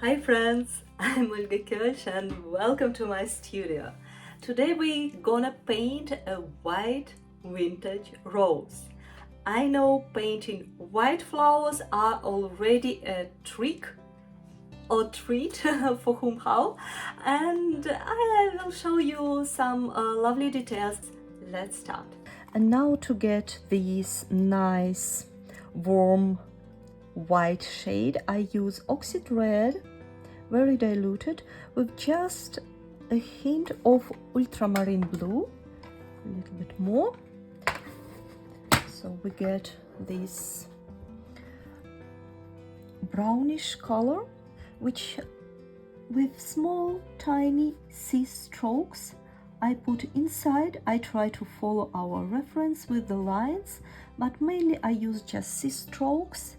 Hi friends, I'm Olga Koelsch and welcome to my studio. Today we're gonna paint a white vintage rose. I know painting white flowers are already a trick or treat for whom how, and I will show you some lovely details. Let's start. And now to get this nice warm white shade, I use Oxid red, very diluted, with just a hint of ultramarine blue, a little bit more. So we get this brownish color, which with small tiny C strokes I put inside. I try to follow our reference with the lines, but mainly I use just C strokes,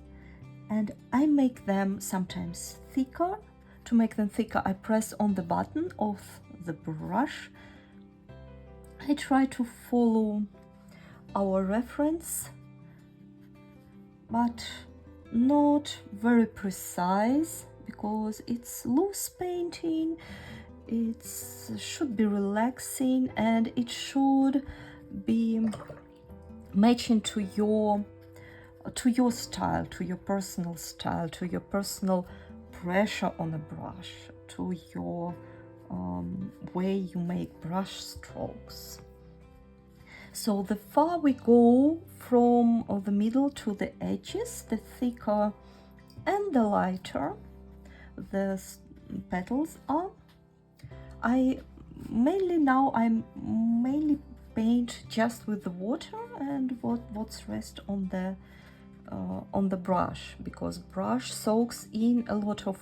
and I make them sometimes thicker. To make them thicker, I press on the button of the brush. I try to follow our reference, but not very precise because it's loose painting. It should be relaxing and it should be matching to your style, to your personal style, to your personal pressure on a brush, to your way you make brush strokes. So the far we go from the middle to the edges, the thicker and the lighter the petals are. I mainly paint just with the water and what's rest on the brush, because brush soaks in a lot of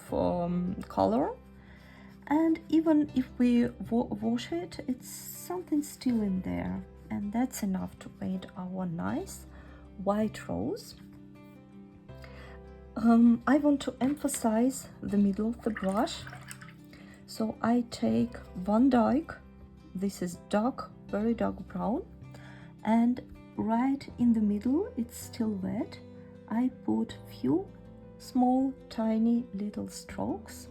color, and even if we wash it, it's something still in there, and that's enough to paint our nice white rose. I want to emphasize the middle of the brush, so I take one Dyke. This is dark, very dark brown, and right in the middle, it's still wet, I put few small tiny little strokes,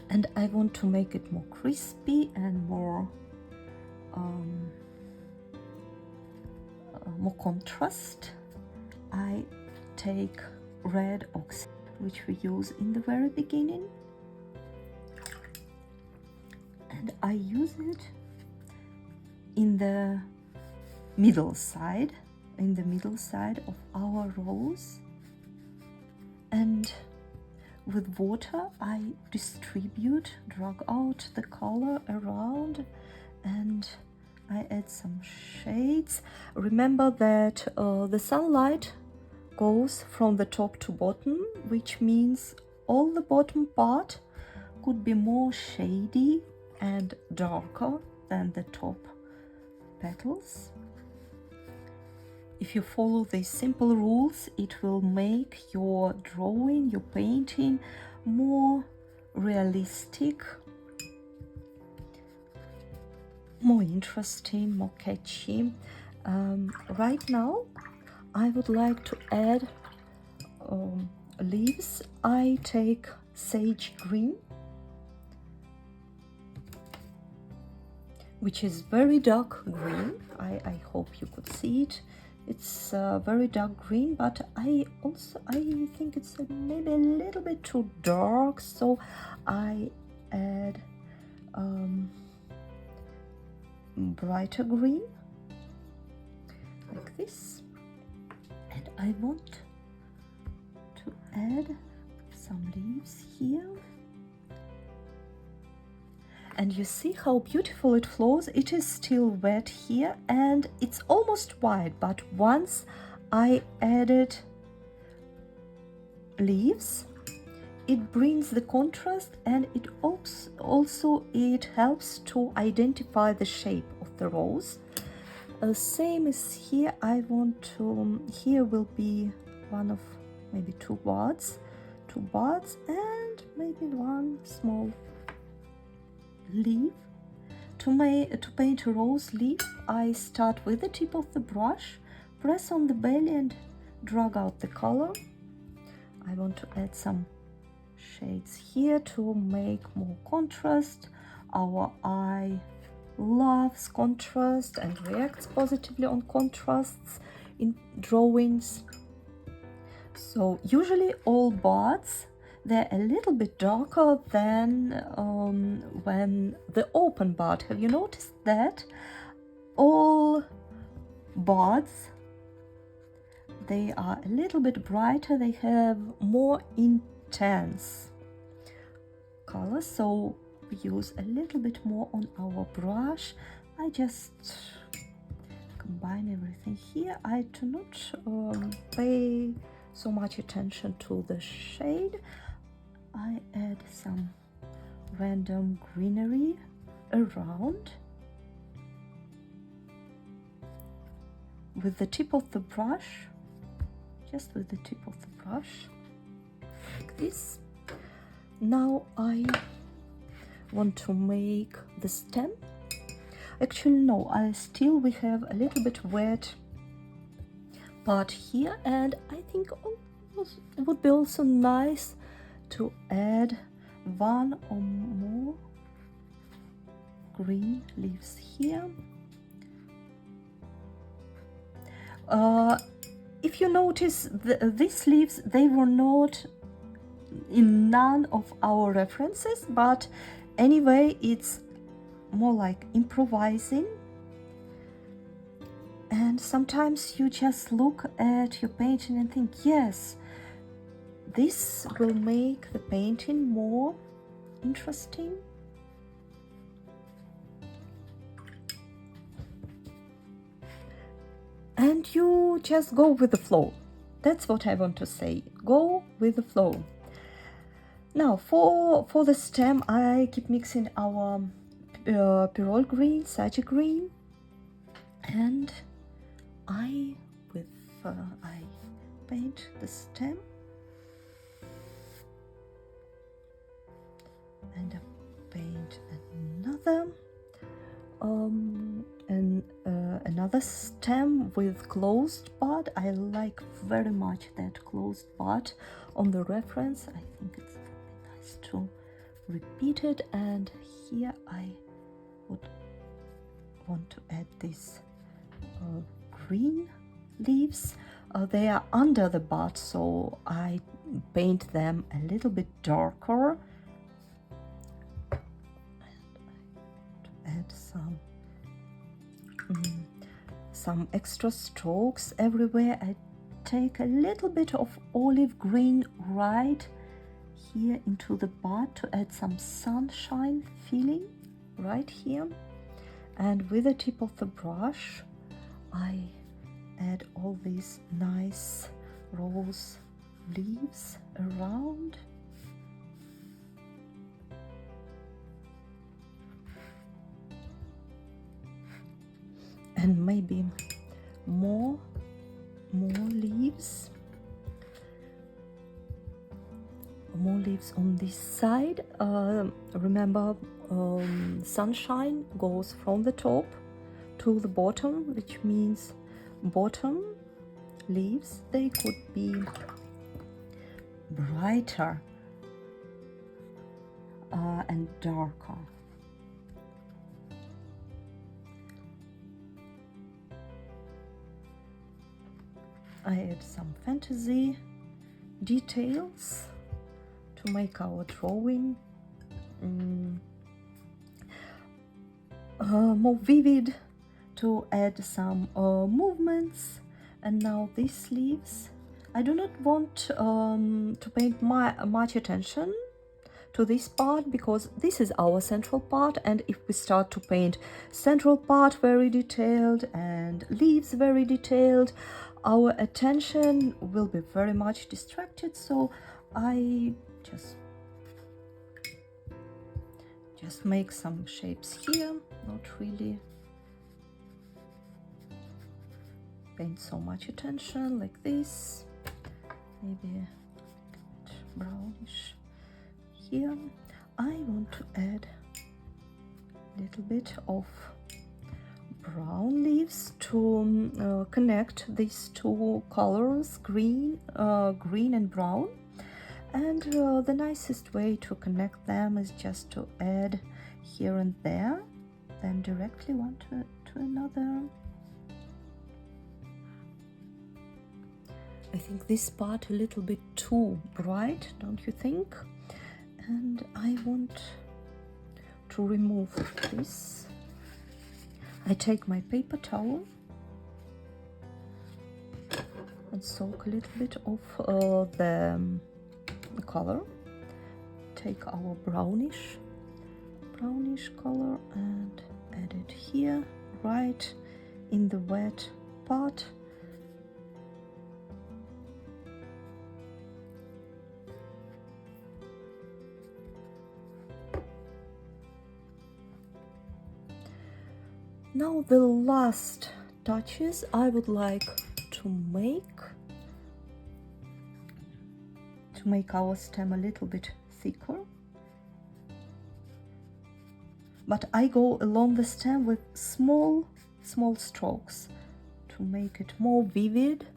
and I want to make it more crispy and more contrast. I take red Oxid, which we use in the very beginning, and I use it in the middle side of our rose, and with water I drag out the color around, and I add some shades. Remember that the sunlight goes from the top to bottom, which means all the bottom part could be more shady and darker than the top petals. If you follow these simple rules, it will make your drawing, your painting more realistic, more interesting, more catchy. Right now I would like to add leaves. I take sage green, which is very dark green. I hope you could see it. It's very dark green, but I think it's maybe a little bit too dark, so I add brighter green like this, and I want to add some leaves here. And you see how beautiful it flows. It is still wet here and it's almost white, but once I added leaves, it brings the contrast, and it also it helps to identify the shape of the rose. Same as here, I want to, here will be one of maybe two buds and maybe one small leaf. To paint a rose leaf, I start with the tip of the brush, press on the belly and drag out the color. I want to add some shades here to make more contrast. Our eye loves contrast and reacts positively on contrasts in drawings. So usually all buds, they're a little bit darker than when the open bud. Have you noticed that? All buds, they are a little bit brighter, they have more intense colors, so we use a little bit more on our brush. I just combine everything here. I do not pay so much attention to the shade. I add some random greenery around with the tip of the brush, just with the tip of the brush, like this. Now I want to make the stem. Actually no, we have a little bit wet part here, and I think it would be also nice to add one or more green leaves here. If you notice, these leaves, they were not in none of our references, but anyway, it's more like improvising. And sometimes you just look at your painting and think, yes, this will make the painting more interesting. And you just go with the flow. That's what I want to say. Go with the flow. Now for the stem, I keep mixing our Perylene green, Sage green, and I paint the stem, and I paint another stem with closed bud. I like very much that closed bud on the reference. I think it's nice to repeat it. And here I would want to add these green leaves. They are under the bud, so I paint them a little bit darker. Add some extra strokes everywhere. I take a little bit of olive green right here into the bud to add some sunshine feeling right here, and with the tip of the brush I add all these nice rose leaves around. And maybe more leaves. More leaves on this side. Remember, sunshine goes from the top to the bottom, which means bottom leaves, they could be brighter and darker. I add some fantasy details to make our drawing more vivid, to add some movements. And now these leaves, I do not want to paint much attention to this part, because this is our central part, and if we start to paint central part very detailed and leaves very detailed, our attention will be very much distracted. So I just make some shapes here, not really paint so much attention, like this, maybe a bit brownish here. I want to add a little bit of brown leaves to connect these two colors, green and brown. And the nicest way to connect them is just to add here and there, then directly one to another. I think this part a little bit too bright, don't you think? And I want to remove this. I take my paper towel and soak a little bit of the color. Take our brownish color and add it here, right in the wet part. Now the last touches I would like to make our stem a little bit thicker. But I go along the stem with small strokes to make it more vivid.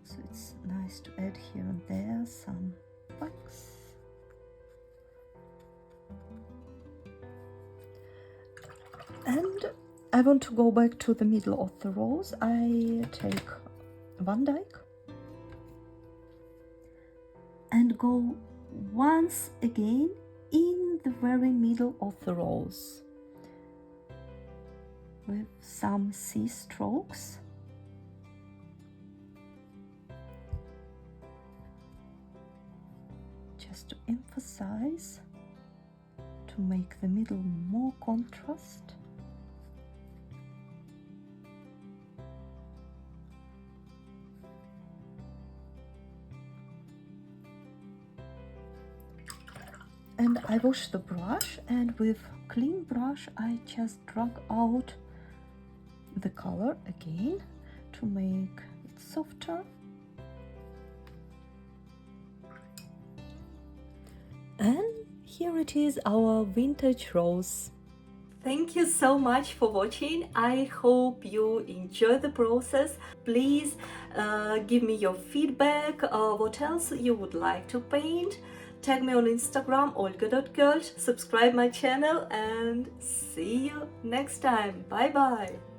So it's nice to add here and there some spikes. And I want to go back to the middle of the rose. I take one Dyke and go once again in the very middle of the rose with some C strokes. Just to emphasize, to make the middle more contrast. And I wash the brush, and with clean brush I just drag out the color again to make it softer. And here it is, our vintage rose. Thank you so much for watching. I hope you enjoy the process. Please give me your feedback, what else you would like to paint. Tag me on Instagram, olga.koelsch, subscribe my channel, and see you next time. Bye bye.